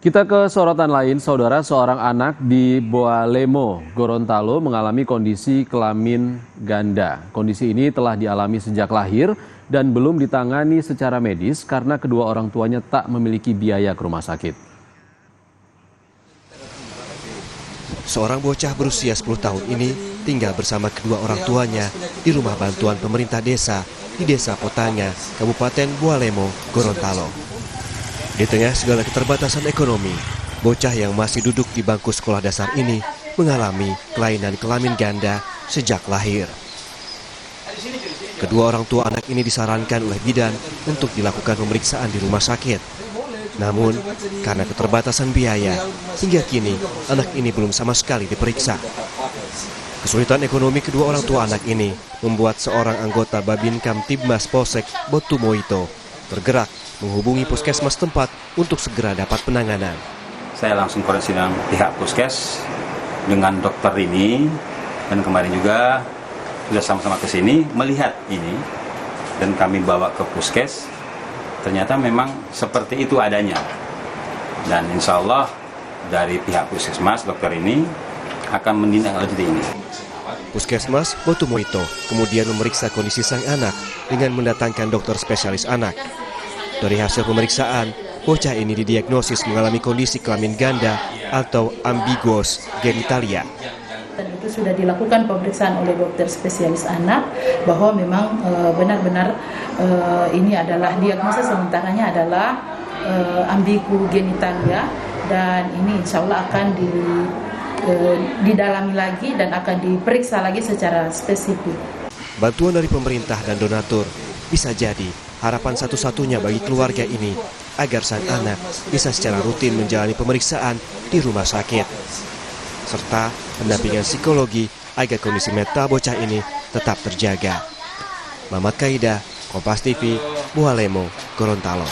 Kita ke sorotan lain, saudara, seorang anak di Boalemo, Gorontalo mengalami kondisi kelamin ganda. Kondisi ini telah dialami sejak lahir dan belum ditangani secara medis karena kedua orang tuanya tak memiliki biaya ke rumah sakit. Seorang bocah berusia 10 tahun ini tinggal bersama kedua orang tuanya di rumah bantuan pemerintah desa di Desa Potanga, Kabupaten Boalemo, Gorontalo. Di tengah segala keterbatasan ekonomi, bocah yang masih duduk di bangku sekolah dasar ini mengalami kelainan kelamin ganda sejak lahir. Kedua orang tua anak ini disarankan oleh bidan untuk dilakukan pemeriksaan di rumah sakit. Namun, karena keterbatasan biaya, hingga kini anak ini belum sama sekali diperiksa. Kesulitan ekonomi kedua orang tua anak ini membuat seorang anggota Babin Kamtibmas Polsek Botumoito bergerak menghubungi puskesmas tempat untuk segera dapat penanganan. Saya langsung koordinasi dengan pihak puskes dengan dokter ini, dan kemarin juga sudah sama-sama ke sini melihat ini, dan kami bawa ke puskes. Ternyata memang seperti itu adanya, dan insya Allah dari pihak puskesmas dokter ini akan menindaklanjuti ini. Puskesmas Botumoito kemudian memeriksa kondisi sang anak dengan mendatangkan dokter spesialis anak. Dari hasil pemeriksaan, bocah ini didiagnosis mengalami kondisi kelamin ganda atau ambiguous genitalia. Dan itu sudah dilakukan pemeriksaan oleh dokter spesialis anak bahwa memang benar-benar ini adalah diagnosis sementaranya adalah ambigu genitalia, dan ini insya Allah akan didalami lagi dan akan diperiksa lagi secara spesifik. Bantuan dari pemerintah dan donatur bisa jadi harapan satu-satunya bagi keluarga ini agar sang anak bisa secara rutin menjalani pemeriksaan di rumah sakit, serta pendampingan psikologi agar kondisi mental bocah ini tetap terjaga. Mamat Kaida, Kompas TV, Boalemo, Gorontalo.